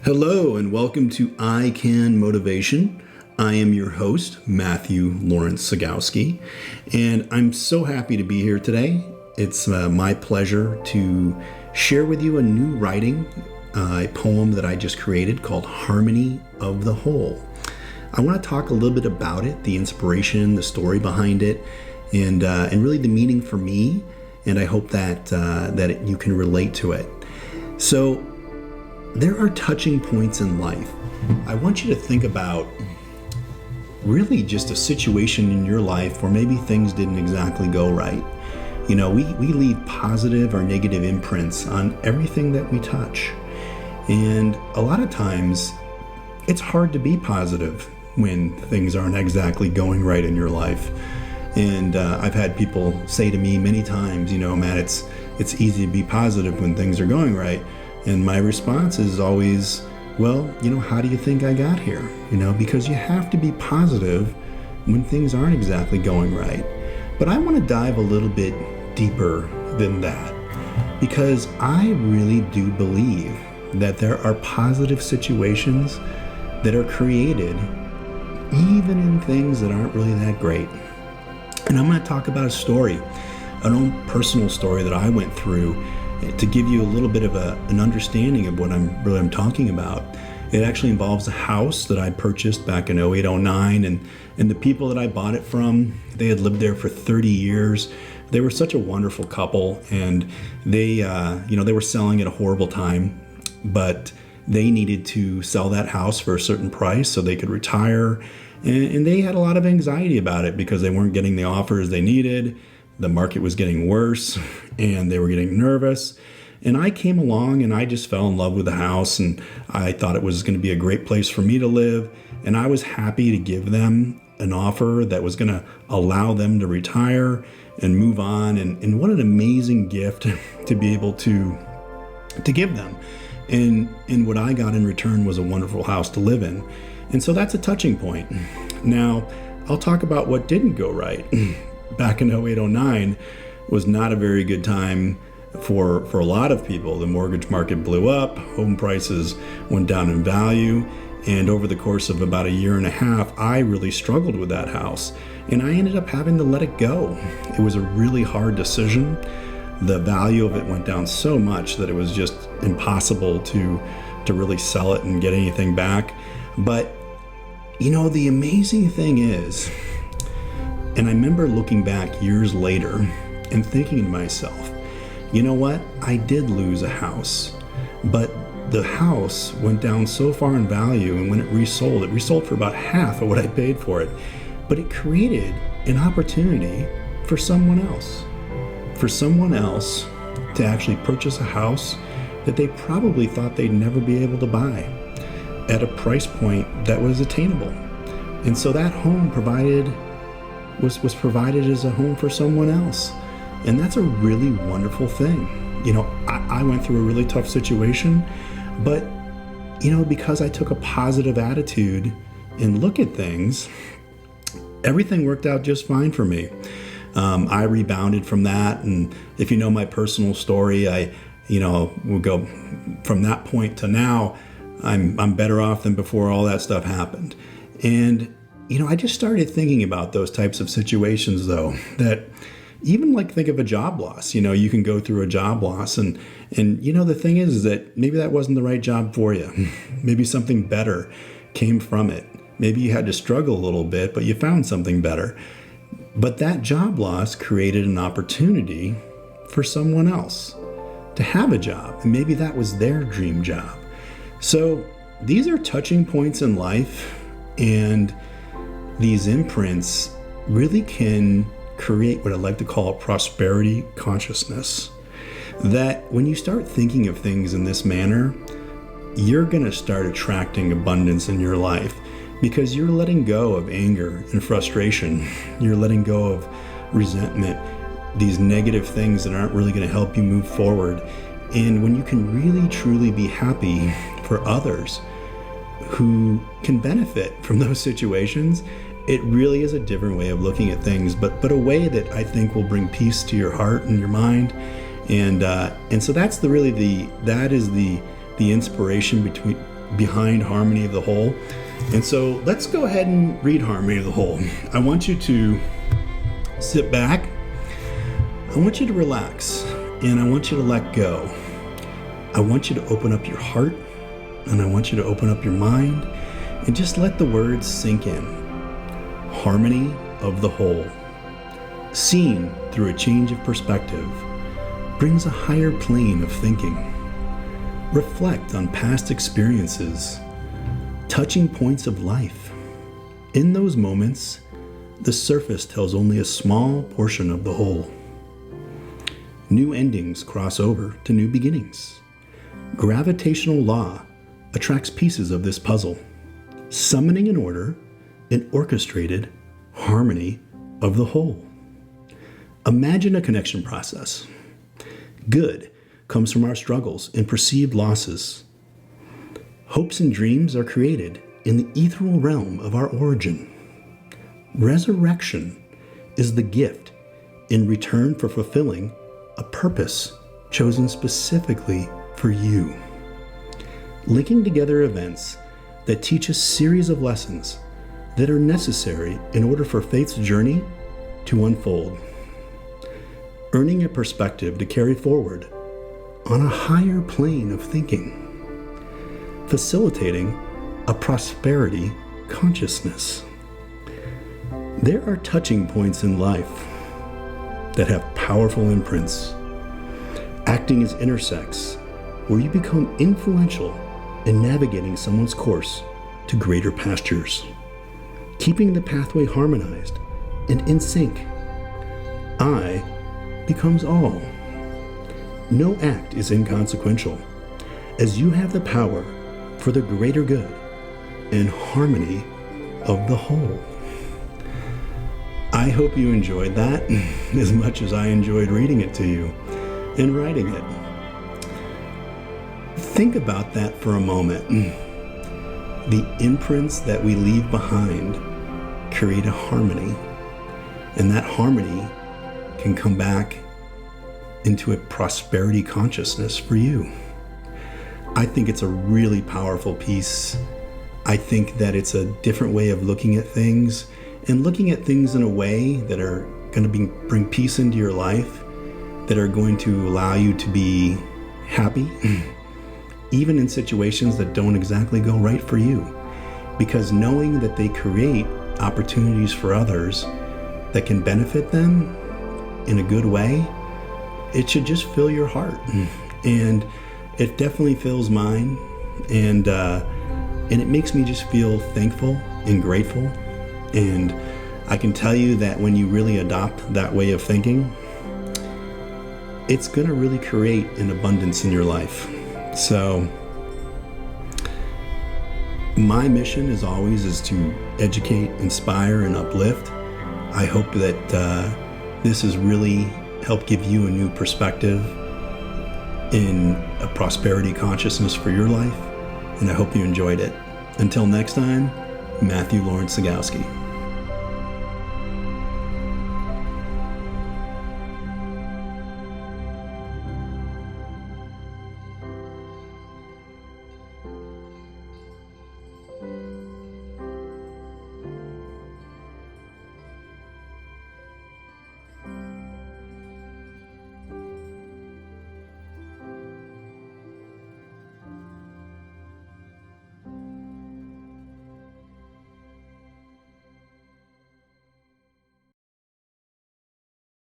Hello and welcome to I Can Motivation. I am your host, Matthew Lawrence Sagowski, and I'm so happy to be here today. It's my pleasure to share with you a new writing, a poem that I just created called Harmony of the Whole. I want to talk a little bit about it, the inspiration, the story behind it, and really the meaning for me, and I hope that you can relate to it. So, there are touching points in life. I want you to think about really just a situation in your life where maybe things didn't exactly go right. You know, we leave positive or negative imprints on everything that we touch. And a lot of times, it's hard to be positive when things aren't exactly going right in your life. And I've had people say to me many times, Matt, it's easy to be positive when things are going right. And my response is always, well, how do you think I got here? Because you have to be positive when things aren't exactly going right. But I want to dive a little bit deeper than that, because I really do believe that there are positive situations that are created even in things that aren't really that great. And I'm going to talk about a story, an own personal story that I went through to give you a little bit of an understanding of what I'm talking about. It actually involves a house that I purchased back in 2008, 2009, and the people that I bought it from, they had lived there for 30 years. They were such a wonderful couple, and they were selling at a horrible time, but they needed to sell that house for a certain price so they could retire, and they had a lot of anxiety about it because they weren't getting the offers they needed. The market was getting worse and they were getting nervous. And I came along and I just fell in love with the house, and I thought it was going to be a great place for me to live. And I was happy to give them an offer that was going to allow them to retire and move on. And what an amazing gift to be able to give them. And what I got in return was a wonderful house to live in. And so that's a touching point. Now, I'll talk about what didn't go right. Back in 2008, 2009 was not a very good time for a lot of people. The mortgage market blew up, home prices went down in value, and over the course of about a year and a half, I really struggled with that house, and I ended up having to let it go. It was a really hard decision. The value of it went down so much that it was just impossible to really sell it and get anything back. But, the amazing thing is, and I remember looking back years later and thinking to myself, you know what? I did lose a house, but the house went down so far in value, and when it resold for about half of what I paid for it. But it created an opportunity for someone else to actually purchase a house that they probably thought they'd never be able to buy at a price point that was attainable. And so that home was provided as a home for someone else. And that's a really wonderful thing. I went through a really tough situation, but, because I took a positive attitude and look at things, everything worked out just fine for me. I rebounded from that. And if you know my personal story, we'll go from that point to now, I'm better off than before all that stuff happened. And I just started thinking about those types of situations, though, that even think of a job loss. You can go through a job loss, and the thing is that maybe that wasn't the right job for you. Maybe something better came from it. Maybe you had to struggle a little bit, but you found something better. But that job loss created an opportunity for someone else to have a job, and maybe that was their dream job. So these are touching points in life, and these imprints really can create what I like to call a prosperity consciousness. That when you start thinking of things in this manner, you're going to start attracting abundance in your life, because you're letting go of anger and frustration. You're letting go of resentment, these negative things that aren't really going to help you move forward. And when you can really truly be happy for others who can benefit from those situations, it really is a different way of looking at things, but a way that I think will bring peace to your heart and your mind. And so that's the inspiration behind Harmony of the Whole. And so let's go ahead and read Harmony of the Whole. I want you to sit back. I want you to relax, and I want you to let go. I want you to open up your heart, and I want you to open up your mind, and just let the words sink in. Harmony of the Whole, seen through a change of perspective, brings a higher plane of thinking. Reflect on past experiences, touching points of life. In those moments, the surface tells only a small portion of the whole. New endings cross over to new beginnings. Gravitational law attracts pieces of this puzzle, summoning in order an orchestrated harmony of the whole. Imagine a connection process. Good comes from our struggles and perceived losses. Hopes and dreams are created in the ethereal realm of our origin. Resurrection is the gift in return for fulfilling a purpose chosen specifically for you. Linking together events that teach a series of lessons that are necessary in order for faith's journey to unfold. Earning a perspective to carry forward on a higher plane of thinking. Facilitating a prosperity consciousness. There are touching points in life that have powerful imprints, acting as intersects where you become influential in navigating someone's course to greater pastures, keeping the pathway harmonized and in sync. I becomes all. No act is inconsequential, as you have the power for the greater good and harmony of the whole. I hope you enjoyed that as much as I enjoyed reading it to you and writing it. Think about that for a moment. The imprints that we leave behind create a harmony, and that harmony can come back into a prosperity consciousness for you. I think it's a really powerful piece. I think that it's a different way of looking at things, and looking at things in a way that are going to bring peace into your life, that are going to allow you to be happy, even in situations that don't exactly go right for you. Because knowing that they create opportunities for others that can benefit them in a good way, it should just fill your heart. And it definitely fills mine. And it makes me just feel thankful and grateful. And I can tell you that when you really adopt that way of thinking, it's going to really create an abundance in your life. So my mission, as always, is to educate, inspire, and uplift. I hope that this has really helped give you a new perspective in a prosperity consciousness for your life, and I hope you enjoyed it. Until next time, Matthew Lawrence Sagowski.